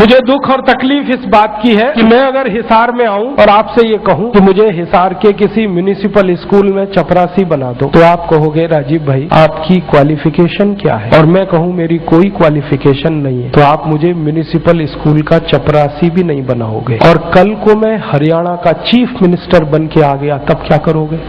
मुझे दुख और तकलीफ इस बात की है कि मैं अगर हिसार में आऊं और आपसे ये कहूं कि मुझे हिसार के किसी म्युनिसिपल स्कूल में चपरासी बना दो, तो आप कहोगे राजीव भाई आपकी क्वालिफिकेशन क्या है, और मैं कहूं मेरी कोई क्वालिफिकेशन नहीं है, तो आप मुझे म्युनिसिपल स्कूल का चपरासी भी नहीं बनाओगे। और कल को मैं हरियाणा का चीफ मिनिस्टर बन के आ गया, तब क्या करोगे?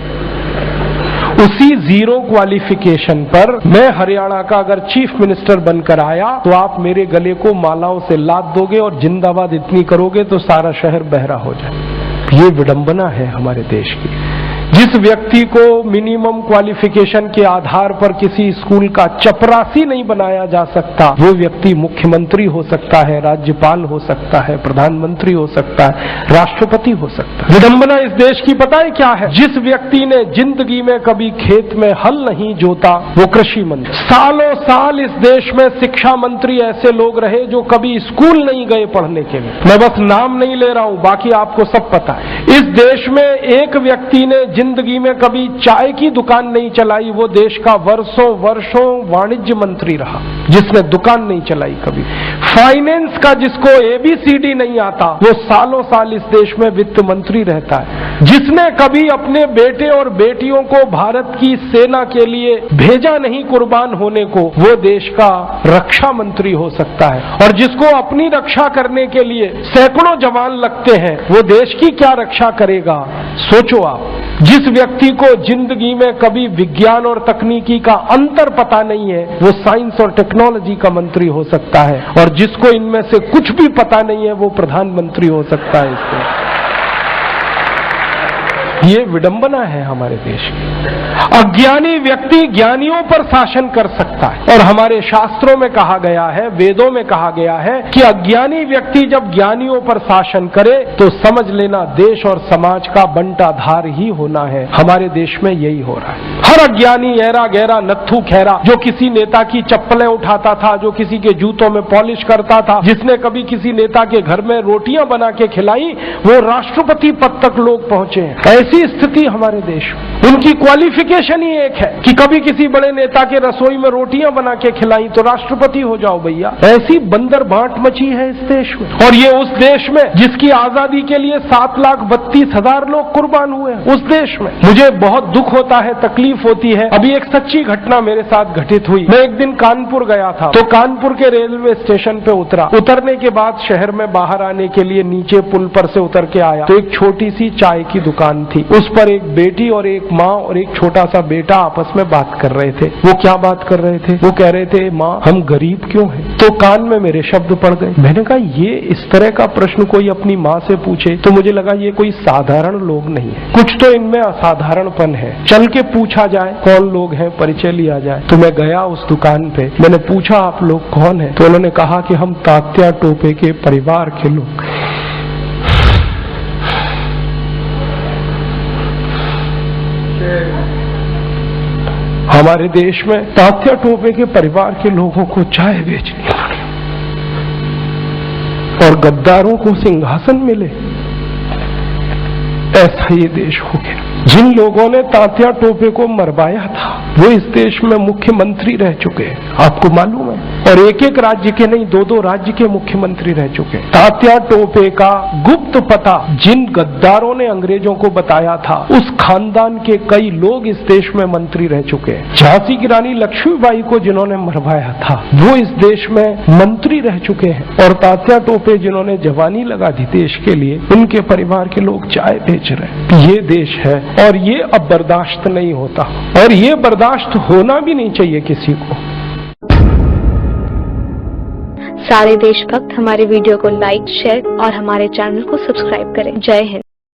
उसी जीरो क्वालिफिकेशन पर मैं हरियाणा का अगर चीफ मिनिस्टर बनकर आया तो आप मेरे गले को मालाओं से लाद दोगे और जिंदाबाद इतनी करोगे तो सारा शहर बहरा हो जाए। ये विडंबना है हमारे देश की। जिस व्यक्ति को मिनिमम क्वालिफिकेशन के आधार पर किसी स्कूल का चपरासी नहीं बनाया जा सकता, वो व्यक्ति मुख्यमंत्री हो सकता है, राज्यपाल हो सकता है, प्रधानमंत्री हो सकता है, राष्ट्रपति हो सकता है। विडंबना इस देश की पता है क्या है? जिस व्यक्ति ने जिंदगी में कभी खेत में हल नहीं जोता वो कृषि मंत्री। सालों साल इस देश में शिक्षा मंत्री ऐसे लोग रहे जो कभी स्कूल नहीं गए पढ़ने के लिए। मैं बस नाम नहीं ले रहा हूं, बाकी आपको सब पता है। इस देश में एक व्यक्ति ने जिंदगी में कभी चाय की दुकान नहीं चलाई, वो देश का वर्षों वर्षों वाणिज्य मंत्री रहा जिसने दुकान नहीं चलाई कभी। फाइनेंस का जिसको ABCD नहीं आता वो सालों साल इस देश में वित्त मंत्री रहता है। जिसने कभी अपने बेटे और बेटियों को भारत की सेना के लिए भेजा नहीं कुर्बान होने को, वो देश का रक्षा मंत्री हो सकता है। और जिसको अपनी रक्षा करने के लिए सैकड़ों जवान लगते हैं वो देश की क्या रक्षा करेगा? सोचो आप। जिस व्यक्ति को जिंदगी में कभी विज्ञान और तकनीकी का अंतर पता नहीं है वो साइंस और टेक्नोलॉजी का मंत्री हो सकता है, और जिसको इनमें से कुछ भी पता नहीं है वो प्रधानमंत्री हो सकता है। इससे ये विडंबना है हमारे देश की। अज्ञानी व्यक्ति ज्ञानियों पर शासन कर सकता है, और हमारे शास्त्रों में कहा गया है, वेदों में कहा गया है कि अज्ञानी व्यक्ति जब ज्ञानियों पर शासन करे तो समझ लेना देश और समाज का बंटाधार ही होना है। हमारे देश में यही हो रहा है। हर अज्ञानी ऐरा गहरा नत्थू खैरा जो किसी नेता की चप्पलें उठाता था, जो किसी के जूतों में पॉलिश करता था, जिसने कभी किसी नेता के घर में रोटियां बना के खिलाई, वो राष्ट्रपति पद तक लोग पहुंचे हैं। ऐसी स्थिति हमारे देश में। उनकी क्वालिफिकेशन ही एक है कि कभी किसी बड़े नेता के रसोई में रोटियां बना के खिलाई तो राष्ट्रपति हो जाओ भैया। ऐसी बंदर बांट मची है इस देश में। और ये उस देश में जिसकी आजादी के लिए 7,32,000 लोग कुर्बान हुए, उस देश में। मुझे बहुत दुख होता है, तकलीफ होती है। अभी एक सच्ची घटना मेरे साथ घटित हुई। मैं एक दिन कानपुर गया था, तो कानपुर के रेलवे स्टेशन पे उतरा। उतरने के बाद शहर में बाहर आने के लिए नीचे पुल पर से उतर के आया तो एक छोटी सी चाय की दुकान थी। उस पर एक बेटी और एक माँ और एक छोटा सा बेटा आपस में बात कर रहे थे। वो क्या बात कर रहे थे? वो कह रहे थे, माँ हम गरीब क्यों हैं? तो कान में मेरे शब्द पड़ गए। मैंने कहा ये इस तरह का प्रश्न कोई अपनी माँ से पूछे तो मुझे लगा ये कोई साधारण लोग नहीं है, कुछ तो इनमें असाधारणपन है। चल के पूछा जाए कौन लोग हैं, परिचय लिया जाए। तो मैं गया उस दुकान पे, मैंने पूछा आप लोग कौन है? तो उन्होंने कहा कि हम तात्या टोपे के परिवार के लोग। हमारे देश में तात्या टोपे के परिवार के लोगों को चाय बेचनी पड़ी और गद्दारों को सिंहासन मिले। ऐसा ये देश हो गया। जिन लोगों ने तात्या टोपे को मरवाया था वो इस देश में मुख्यमंत्री रह चुके हैं, आपको मालूम है। और एक एक राज्य के नहीं, 2-2 राज्य के मुख्यमंत्री रह चुके हैं। तात्या टोपे का गुप्त पता जिन गद्दारों ने अंग्रेजों को बताया था, उस खानदान के कई लोग इस देश में मंत्री रह चुके हैं। झांसी की रानी लक्ष्मीबाई को जिन्होंने मरवाया था वो इस देश में मंत्री रह चुके हैं। और तात्या टोपे जिन्होंने जवानी लगा दी देश के लिए, उनके परिवार के लोग चाय बेच रहे हैं। ये देश है और ये अब बर्दाश्त नहीं होता, और ये बर्दाश्त होना भी नहीं चाहिए किसी को। सारे देशभक्त हमारे वीडियो को लाइक, शेयर और हमारे चैनल को सब्सक्राइब करें। जय हिंद।